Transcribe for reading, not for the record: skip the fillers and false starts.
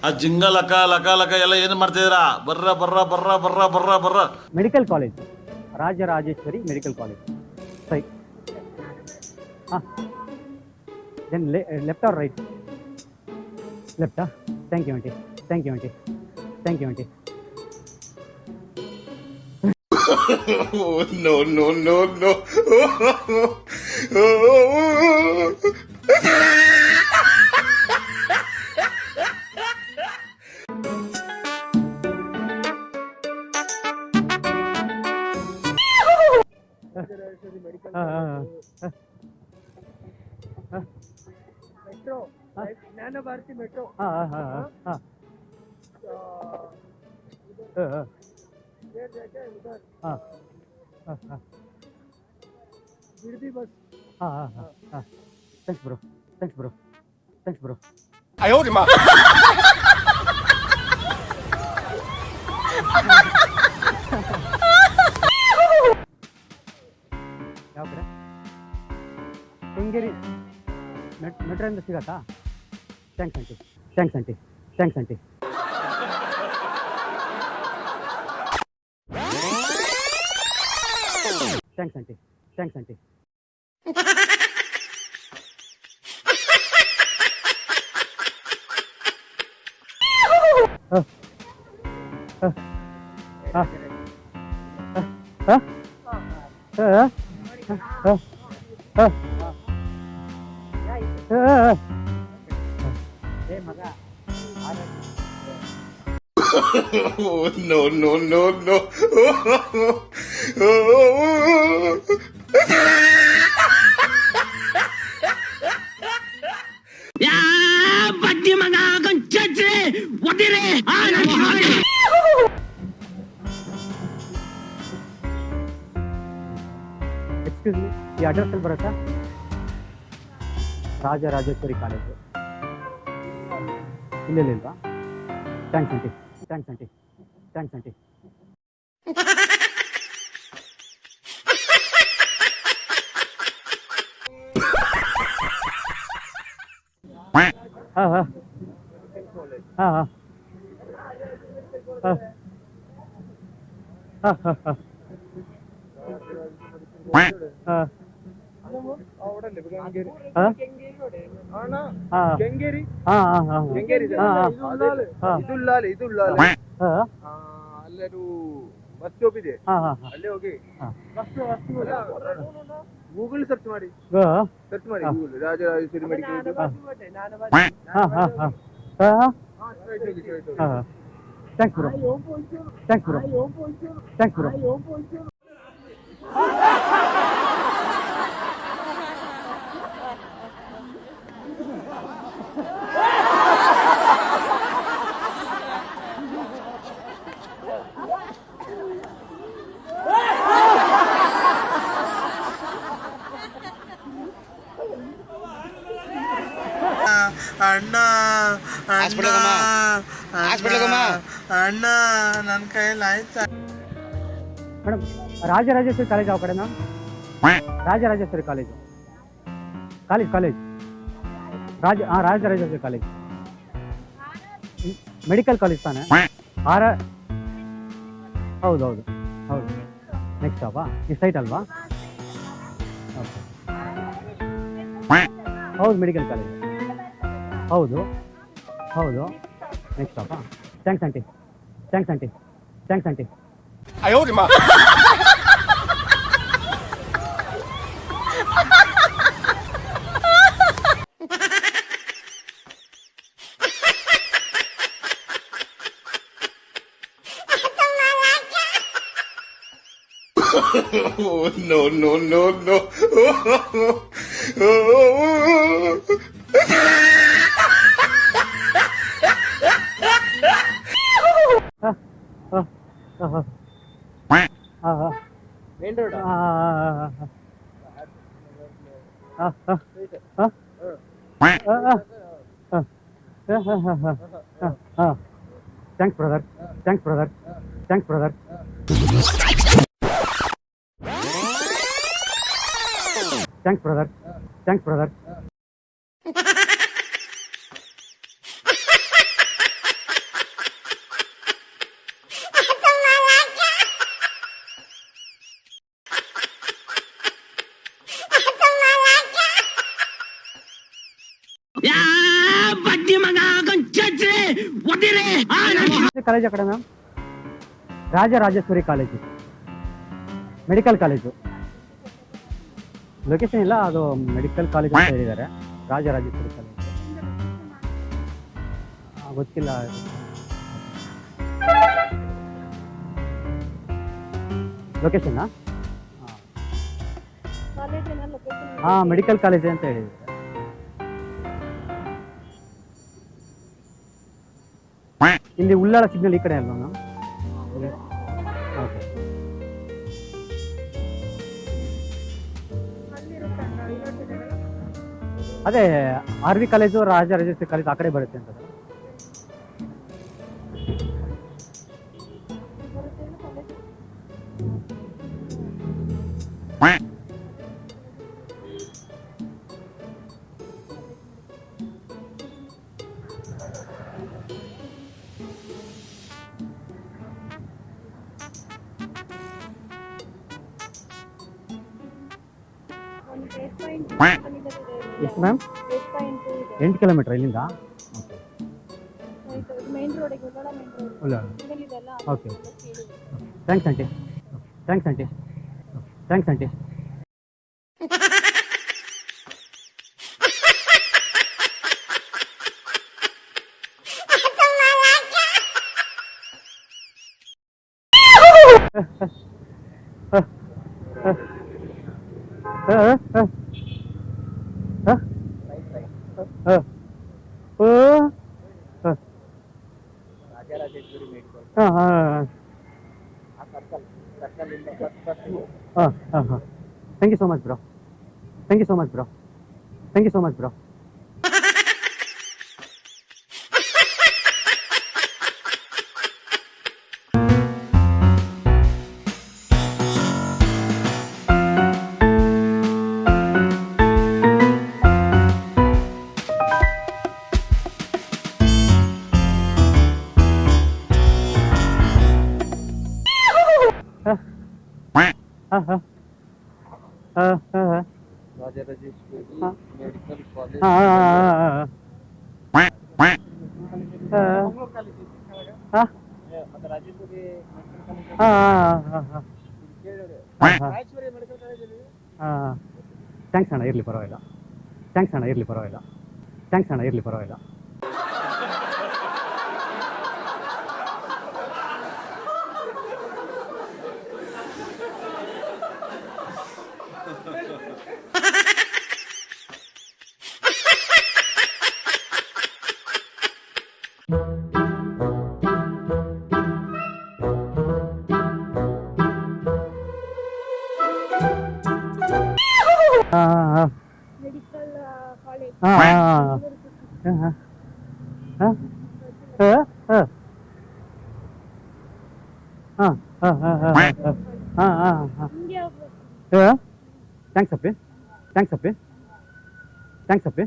ಆ ಜಿಂಗ ಲಕ ಲಕ ಲಕ ಎಲ್ಲ ಏನು ಮಾಡ್ತಿದ್ದೀರಾ? ಬರ್ರ ಬರ್ರ ಬರ್ರ ಬರ್ರ ಬರ್ರ ಬರ್ರ. Medical college, Rajarajeshwari medical college. ಸೈ ಹಾಂ, ದೆನ್ ಲೆಫ್ಟ್ ಆರ್ ರೈಟ್? ಲೆಫ್ಟಾ? Thank you aunty, thank you aunty, thank you aunty. No, no, no, no. Metro, Jnana Bharathi metro. Bidadi bus. Thanks bro, thanks bro, thanks bro. ಅಯ್ಯೋ ನಿಮ್ಮ ಯಾವ ಕಡೆ? ಶೃಂಗೇರಿ ಮೆಟ್ರೋಯಿಂದ ಸಿಗತ್ತಾ? Thanks aunty, thanks aunty, thanks aunty. Thanks aunty, thanks aunty. No, no, no, no. ಬಡ್ಡಿ ಮಗ ಕೊಂಚೆ ಒದಿರೆ. ಎಕ್ಸ್ಕ್ಯೂಸ್ ಮೀ, ಈ ಅಡ್ರೆಸ್ ಅಲ್ಲಿ ಬರುತ್ತಾ? ರಾಜರಾಜೇಶ್ವರಿ ಕಾಲೇಜು ಇಲ್ವಾ? Thanks aunty, thanks aunty, thanks aunty. ಹಾಂ ಹಾಂ ಹಾಂ ಹಾಂ ಹಾಂ ಹಾಂ ಹಾಂ ಹಾಂ ಅಲ್ಲೂ ಬಸ್ ಸ್ಟಾಪ್ ಇದೆ, ಅಲ್ಲೇ ಹೋಗಿ ಗೂಗಲ್ ಸರ್ಚ್ ಮಾಡಿ, ಸರ್ಚ್ ಮಾಡಿ Google Rajarajeshwari medical. Thanks bro, thanks bro, thanks bro. ಅಣ್ಣ ಅಣ್ಣ ನನ್ನ ಕೈಯಲ್ಲಿ ಆಯ್ತಾ? ಮೇಡಮ್, ರಾಜರಾಜೇಶ್ವರಿ ಕಾಲೇಜ್ ಯಾವ ಕಡೆ ma'am? Rajarajeshwari college, college Rajarajeshwari college medical college ತಾನೆ? ಹೌದು ನೆಕ್ಸ್ಟ್ ಸ್ಟಾಪಾ? ಈ ಸೈಟ್ ಅಲ್ವಾ? ಹೌದು, ಮೆಡಿಕಲ್ ಕಾಲೇಜ್. ಹೌದು ನೆಕ್ಸ್ಟ್ ಸ್ಟಾಪಾ? Thanks aunty, thanks aunty, thanks aunty. ಅಯ್ಯೋ ನಿಮ್ಮ No, no, no, no. Main road. Thanks brother, thanks brother, thanks brother. Thanks brother, thanks brother. College ಆ ಕಡೆ ma'am, Rajarajeshwari college, medical college. Location ಇಲ್ಲ, ಅದು medical college ಅಂತ ಹೇಳಿದ್ದಾರೆ, Rajarajeshwari college. ಗೊತ್ತಿಲ್ಲ. Location ಹಾಂ, ಮೆಡಿಕಲ್ ಕಾಲೇಜ್ ಅಂತ ಹೇಳಿದ್ದಾರೆ. ಇಲ್ಲಿ ಉಳ್ಳಾಳ ಸಿಗ್ನಲ್ ಈ ಕಡೆ ಅಲ್ವಾ ಮ್ಯಾಮ್? ಓಕೆ. ಅದೇ R V college, Rajarajeshwari college ಆ ಕಡೆ ಬರುತ್ತೆ ಅಂತ. ಎಷ್ಟು ಮ್ಯಾಮ್? 8 ಕಿಲೋಮೀಟರ್ ಇಲ್ಲಿಂದ. Okay, thanks aunty, thanks aunty, thanks aunty. Rajarajeshwari medical thank you so much bro, thank you so much bro, thank you so much bro. Rajarajeshwari medical college Rajeshwari medical ಕಾಲೇಜಲ್ಲಿ. Thanks ಅಣ್ಣ, ಇರಲಿ ಪರವಾಗಿಲ್ಲ. ಥ್ಯಾಂಕ್ಸ್ ಅಣ್ಣ, ಇರಲಿ ಪರವಾಗಿಲ್ಲ. ಥ್ಯಾಂಕ್ಸ್ ಅಣ್ಣ, ಇರಲಿ ಪರವಾಗಿಲ್ಲ. ಮೆಡಿಕಲ್ ಕಾಲೇಜ್ ಥ್ಯಾಂಕ್ಸ್ ಅಪ್ಪಿ, ಥ್ಯಾಂಕ್ಸ್ ಅಪ್ಪಿ, ಥ್ಯಾಂಕ್ಸ್ ಅಪ್ಪಿ.